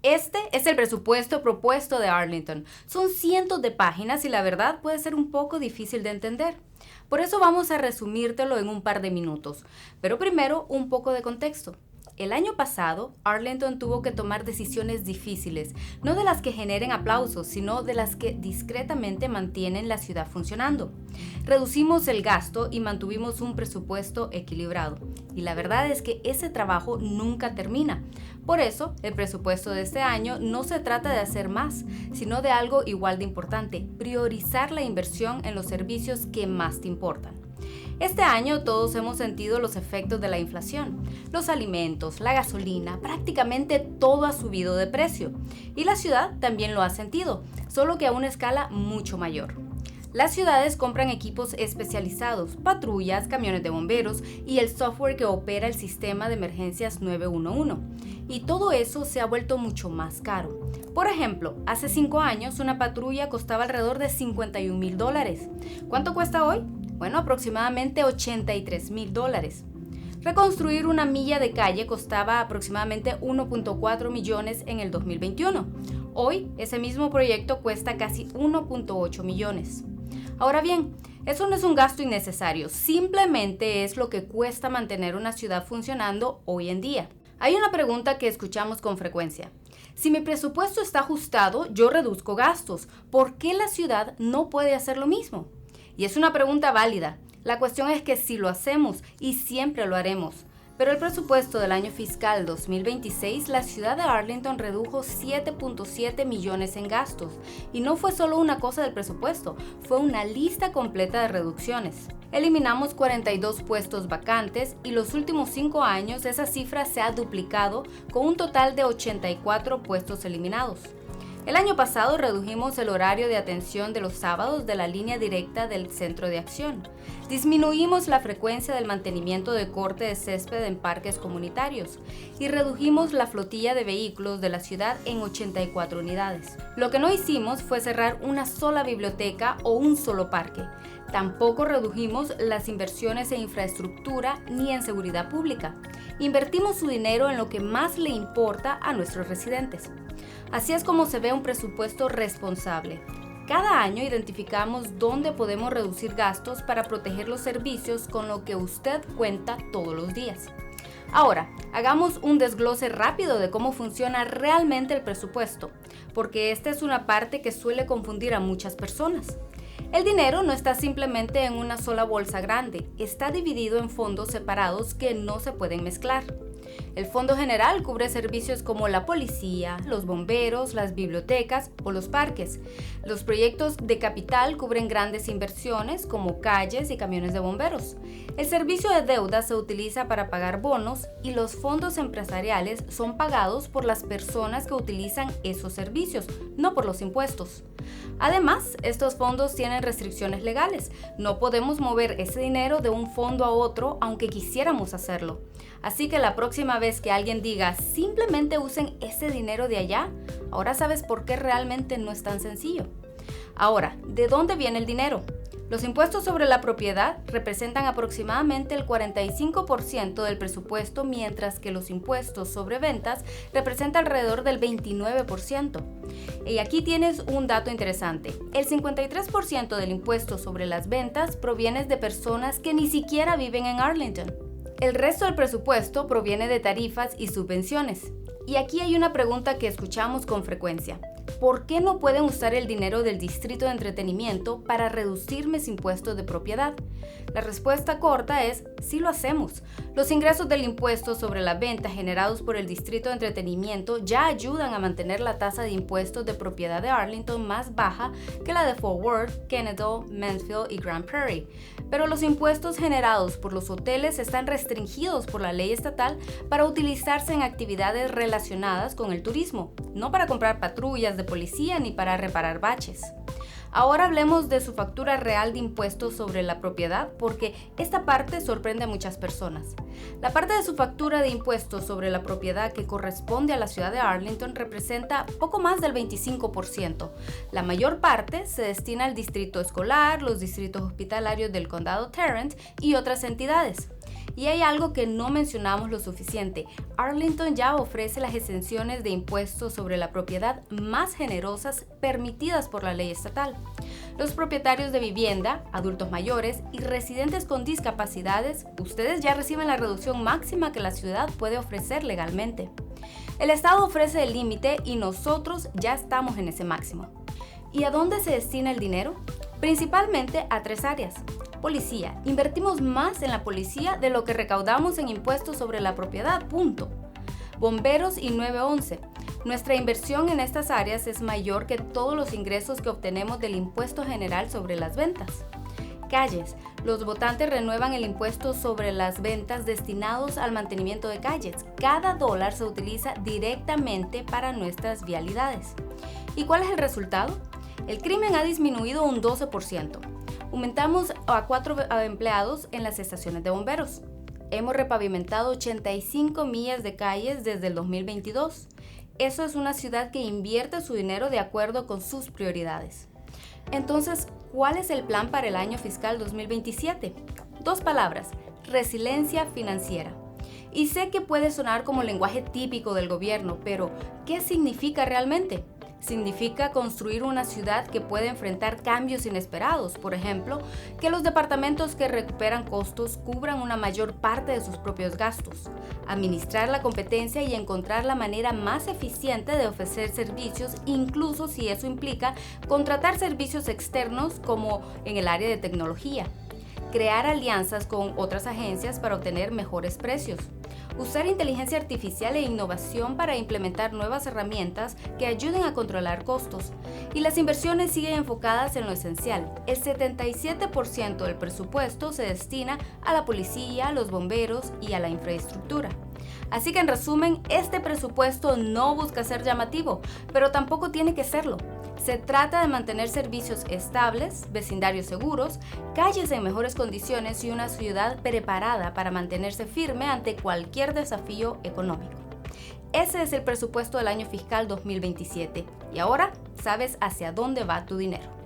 Este es el presupuesto propuesto de Arlington. Son cientos de páginas y la verdad puede ser un poco difícil de entender. Por eso vamos a resumírtelo en un par de minutos. Pero primero, un poco de contexto. El año pasado, Arlington tuvo que tomar decisiones difíciles, no de las que generen aplausos, sino de las que discretamente mantienen la ciudad funcionando. Reducimos el gasto y mantuvimos un presupuesto equilibrado. Y la verdad es que ese trabajo nunca termina. Por eso, el presupuesto de este año no se trata de hacer más, sino de algo igual de importante: priorizar la inversión en los servicios que más te importan. Este año todos hemos sentido los efectos de la inflación. Los alimentos, la gasolina, prácticamente todo ha subido de precio. Y la ciudad también lo ha sentido, solo que a una escala mucho mayor. Las ciudades compran equipos especializados, patrullas, camiones de bomberos y el software que opera el sistema de emergencias 911. Y todo eso se ha vuelto mucho más caro. Por ejemplo, hace 5 años una patrulla costaba alrededor de $51,000. ¿Cuánto cuesta hoy? Bueno, aproximadamente $83,000. Reconstruir una milla de calle costaba aproximadamente 1.4 millones en el 2021. Hoy, ese mismo proyecto cuesta casi 1.8 millones. Ahora bien, eso no es un gasto innecesario, simplemente es lo que cuesta mantener una ciudad funcionando hoy en día. Hay una pregunta que escuchamos con frecuencia. Si mi presupuesto está ajustado, yo reduzco gastos. ¿Por qué la ciudad no puede hacer lo mismo? Y es una pregunta válida. La cuestión es que si lo hacemos, y siempre lo haremos. Pero el presupuesto del año fiscal 2026, la ciudad de Arlington redujo 7.7 millones en gastos. Y no fue solo una cosa del presupuesto, fue una lista completa de reducciones. Eliminamos 42 puestos vacantes y los últimos 5 años esa cifra se ha duplicado con un total de 84 puestos eliminados. El año pasado redujimos el horario de atención de los sábados de la línea directa del centro de acción. Disminuimos la frecuencia del mantenimiento de corte de césped en parques comunitarios y redujimos la flotilla de vehículos de la ciudad en 84 unidades. Lo que no hicimos fue cerrar una sola biblioteca o un solo parque. Tampoco redujimos las inversiones en infraestructura ni en seguridad pública. Invertimos su dinero en lo que más le importa a nuestros residentes. Así es como se ve un presupuesto responsable. Cada año identificamos dónde podemos reducir gastos para proteger los servicios con lo que usted cuenta todos los días. Ahora, hagamos un desglose rápido de cómo funciona realmente el presupuesto, porque esta es una parte que suele confundir a muchas personas. El dinero no está simplemente en una sola bolsa grande, está dividido en fondos separados que no se pueden mezclar. El Fondo General cubre servicios como la policía, los bomberos, las bibliotecas o los parques. Los proyectos de capital cubren grandes inversiones como calles y camiones de bomberos. El servicio de deuda se utiliza para pagar bonos y los fondos empresariales son pagados por las personas que utilizan esos servicios, no por los impuestos. Además, estos fondos tienen restricciones legales. No podemos mover ese dinero de un fondo a otro aunque quisiéramos hacerlo. Así que la próxima vez que alguien diga simplemente usen ese dinero de allá, ahora sabes por qué realmente no es tan sencillo. Ahora, ¿de dónde viene el dinero? Los impuestos sobre la propiedad representan aproximadamente el 45% del presupuesto, mientras que los impuestos sobre ventas representan alrededor del 29%. Y aquí tienes un dato interesante. El 53% del impuesto sobre las ventas proviene de personas que ni siquiera viven en Arlington. El resto del presupuesto proviene de tarifas y subvenciones. Y aquí hay una pregunta que escuchamos con frecuencia. ¿Por qué no pueden usar el dinero del distrito de entretenimiento para reducir mis impuestos de propiedad? La respuesta corta es: sí lo hacemos. Los ingresos del impuesto sobre la venta generados por el distrito de entretenimiento ya ayudan a mantener la tasa de impuestos de propiedad de Arlington más baja que la de Fort Worth, Kennedy, Mansfield y Grand Prairie. Pero los impuestos generados por los hoteles están restringidos por la ley estatal para utilizarse en actividades relacionadas con el turismo, no para comprar patrullas de policía ni para reparar baches. Ahora hablemos de su factura real de impuestos sobre la propiedad, porque esta parte sorprende a muchas personas. La parte de su factura de impuestos sobre la propiedad que corresponde a la ciudad de Arlington representa poco más del 25%. La mayor parte se destina al distrito escolar, los distritos hospitalarios del condado Tarrant y otras entidades. Y hay algo que no mencionamos lo suficiente. Arlington ya ofrece las exenciones de impuestos sobre la propiedad más generosas permitidas por la ley estatal. Los propietarios de vivienda, adultos mayores y residentes con discapacidades, ustedes ya reciben la reducción máxima que la ciudad puede ofrecer legalmente. El estado ofrece el límite y nosotros ya estamos en ese máximo. ¿Y a dónde se destina el dinero? Principalmente a 3 áreas. Policía. Invertimos más en la policía de lo que recaudamos en impuestos sobre la propiedad, punto. Bomberos y 911. Nuestra inversión en estas áreas es mayor que todos los ingresos que obtenemos del impuesto general sobre las ventas. Calles. Los votantes renuevan el impuesto sobre las ventas destinados al mantenimiento de calles. Cada dólar se utiliza directamente para nuestras vialidades. ¿Y cuál es el resultado? El crimen ha disminuido un 12%. Aumentamos a 4 empleados en las estaciones de bomberos. Hemos repavimentado 85 millas de calles desde el 2022. Eso es una ciudad que invierte su dinero de acuerdo con sus prioridades. Entonces, ¿cuál es el plan para el año fiscal 2027? 2 palabras: resiliencia financiera. Y sé que puede sonar como lenguaje típico del gobierno, pero ¿qué significa realmente? Significa construir una ciudad que puede enfrentar cambios inesperados, por ejemplo, que los departamentos que recuperan costos cubran una mayor parte de sus propios gastos, administrar la competencia y encontrar la manera más eficiente de ofrecer servicios, incluso si eso implica contratar servicios externos como en el área de tecnología, crear alianzas con otras agencias para obtener mejores precios, usar inteligencia artificial e innovación para implementar nuevas herramientas que ayuden a controlar costos. Y las inversiones siguen enfocadas en lo esencial. El 77% del presupuesto se destina a la policía, a los bomberos y a la infraestructura. Así que en resumen, este presupuesto no busca ser llamativo, pero tampoco tiene que serlo. Se trata de mantener servicios estables, vecindarios seguros, calles en mejores condiciones y una ciudad preparada para mantenerse firme ante cualquier desafío económico. Ese es el presupuesto del año fiscal 2027 y ahora sabes hacia dónde va tu dinero.